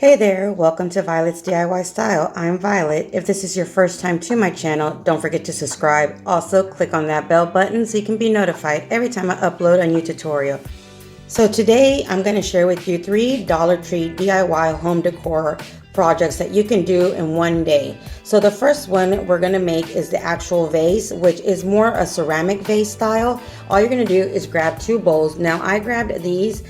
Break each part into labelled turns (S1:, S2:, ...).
S1: Hey there, welcome to Violet's DIY Style. I'm Violet. If this is your first time to my channel, don't forget to subscribe. Also, click on that bell button so you can be notified every time I upload a new tutorial. So today, I'm going to share with you 3 Dollar Tree DIY home decor projects that you can do in one day. So the first one we're going to make is the actual vase, which is more a ceramic vase style. All you're going to do is grab 2 bowls. Now I grabbed these.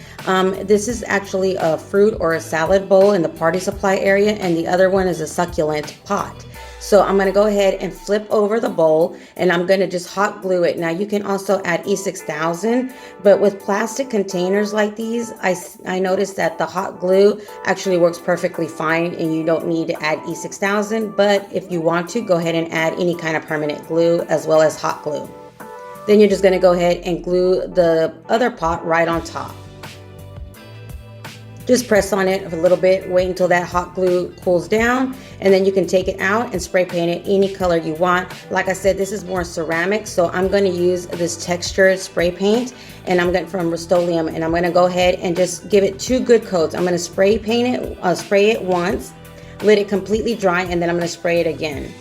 S1: This is actually a fruit or a salad bowl in the party supply area, and the other one is a succulent pot. So I'm going to go ahead and flip over the bowl, and I'm going to just hot glue it. Now you can also add E6000, but with plastic containers like these, I noticed that the hot glue actually works perfectly fine and you don't need to add E6000. But if you want to, go ahead and add any kind of permanent glue as well as hot glue. Then you're just going to go ahead and glue the other pot right on top. Just press on it a little bit, wait until that hot glue cools down, and then you can take it out and spray paint it any color you want. Like I said, this is more ceramic, so I'm going to use this textured spray paint, and I'm going from Rust-Oleum, and I'm going to go ahead and just give it 2 good coats. I'm going to spray it once, let it completely dry, and then I'm going to spray it again.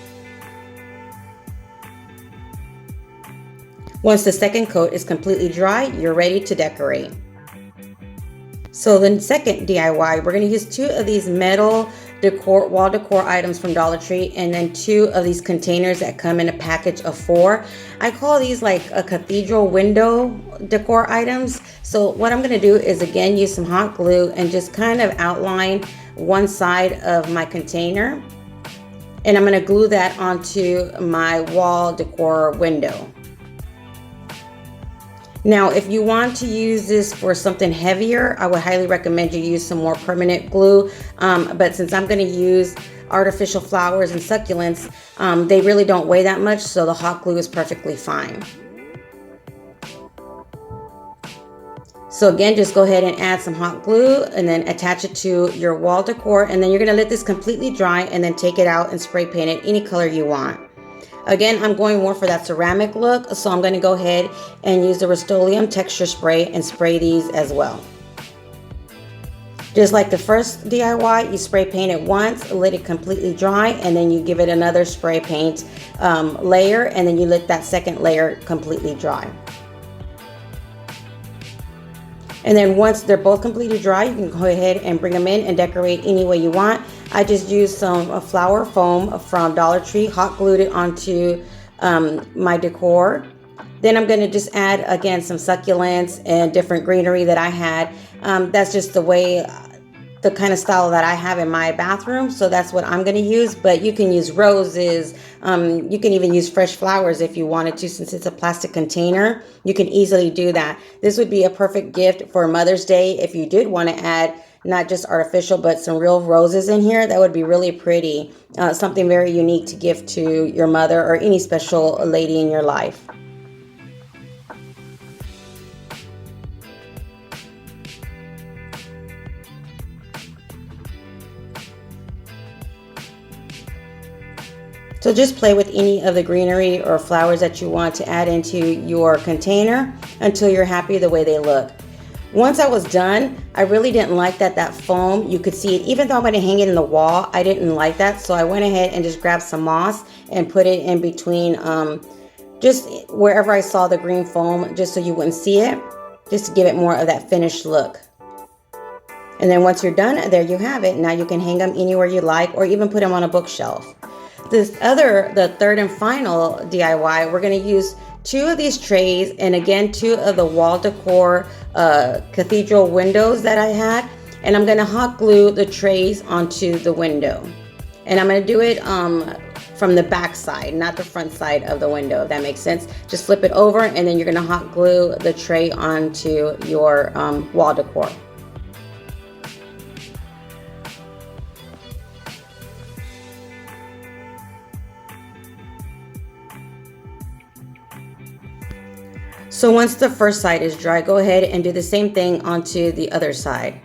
S1: Once the second coat is completely dry, you're ready to decorate. So the second DIY, we're going to use 2 of these metal wall decor items from Dollar Tree, and then 2 of these containers that come in a package of 4. I call these like a cathedral window decor items. So what I'm going to do is again use some hot glue and just kind of outline one side of my container, and I'm going to glue that onto my wall decor window. Now, if you want to use this for something heavier, I would highly recommend you use some more permanent glue. But since I'm going to use artificial flowers and succulents, they really don't weigh that much, so the hot glue is perfectly fine. So again, just go ahead and add some hot glue and then attach it to your wall decor, and then you're going to let this completely dry and then take it out and spray paint it any color you want. Again, I'm going more for that ceramic look, so I'm going to go ahead and use the Rust-Oleum texture spray and spray these as well. Just like the first DIY, you spray paint it once, let it completely dry, and then you give it another spray paint layer, and then you let that second layer completely dry. And then once they're both completely dry, you can go ahead and bring them in and decorate any way you want. I just used some flower foam from Dollar Tree, hot glued it onto my decor. Then I'm going to just add again some succulents and different greenery that I had. That's just the kind of style that I have in my bathroom, so that's what I'm going to use. But you can use roses, you can even use fresh flowers if you wanted to. Since it's a plastic container, you can easily do that. This would be a perfect gift for Mother's Day if you did want to add not just artificial but some real roses in here. That would be really pretty, something very unique to give to your mother or any special lady in your life. So just play with any of the greenery or flowers that you want to add into your container until you're happy the way they look. Once I was done, I really didn't like that foam, you could see it. Even though I'm going to hang it in the wall, I didn't like that. So I went ahead and just grabbed some moss and put it in between, just wherever I saw the green foam, just so you wouldn't see it, just to give it more of that finished look. And then once you're done, there you have it. Now you can hang them anywhere you like, or even put them on a bookshelf. The third and final DIY, we're going to use 2 of these trays, and again 2 of the wall decor cathedral windows that I had, and I'm going to hot glue the trays onto the window. And I'm going to do it from the back side, not the front side of the window, if that makes sense. Just flip it over, and then you're going to hot glue the tray onto your wall decor. So once the first side is dry, go ahead and do the same thing onto the other side.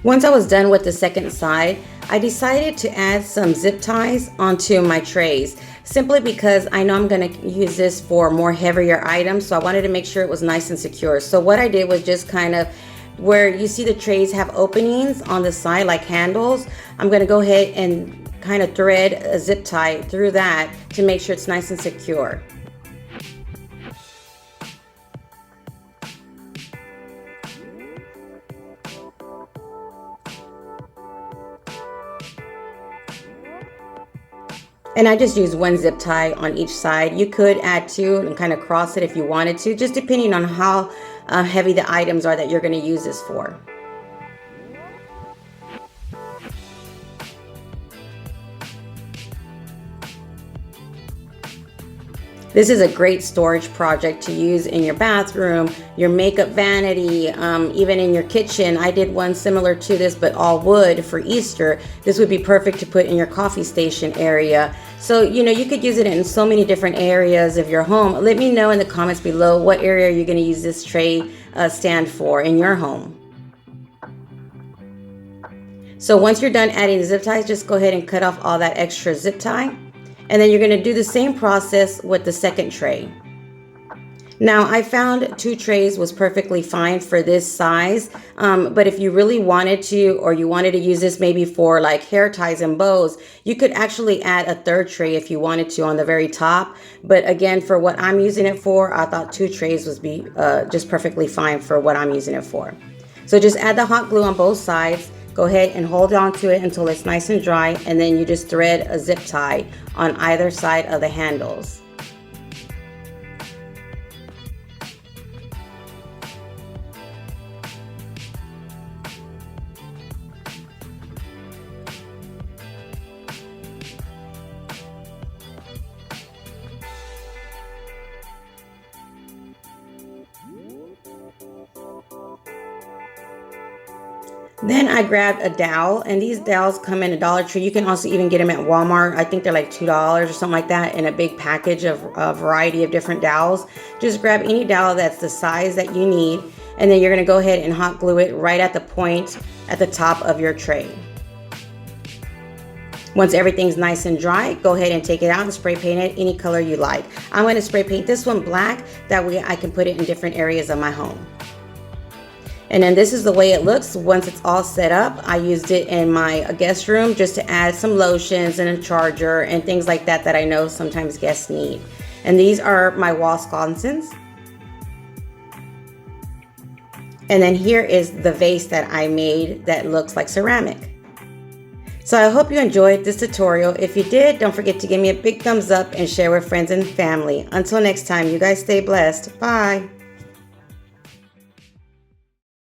S1: Once I was done with the second side, I decided to add some zip ties onto my trays. simply because I know I'm going to use this for more heavier items, so I wanted to make sure it was nice and secure. So what I did was just kind of, where you see the trays have openings on the side like handles, I'm going to go ahead and kind of thread a zip tie through that to make sure it's nice and secure. And I just use one zip tie on each side. You could add two and kind of cross it if you wanted to, just depending on how heavy the items are that you're going to use this for. This is a great storage project to use in your bathroom, your makeup vanity, even in your kitchen. I did one similar to this, but all wood for Easter. This would be perfect to put in your coffee station area. So, you know, you could use it in so many different areas of your home. Let me know in the comments below what area you're going to use this tray stand for in your home. So once you're done adding the zip ties, just go ahead and cut off all that extra zip tie. And then you're going to do the same process with the second tray. Now, I found 2 trays was perfectly fine for this size, but if you really wanted to, or you wanted to use this maybe for like hair ties and bows, you could actually add a 3rd tray if you wanted to on the very top. But again, for what I'm using it for, I thought 2 trays would be just perfectly fine for what I'm using it for. So just add the hot glue on both sides. Go ahead and hold on to it until it's nice and dry, and then you just thread a zip tie on either side of the handles. Then I grabbed a dowel, and these dowels come in a Dollar Tree. You can also even get them at Walmart. I think they're like $2 or something like that, in a big package of a variety of different dowels. Just grab any dowel that's the size that you need, and then you're going to go ahead and hot glue it right at the point at the top of your tray. Once everything's nice and dry, go ahead and take it out and spray paint it any color you like. I'm going to spray paint this one black, that way I can put it in different areas of my home. And then this is the way it looks once it's all set up. I used it in my guest room just to add some lotions and a charger and things like that that I know sometimes guests need. And these are my wall sconces. And then here is the vase that I made that looks like ceramic. So I hope you enjoyed this tutorial. If you did, don't forget to give me a big thumbs up and share with friends and family. Until next time, you guys stay blessed. Bye.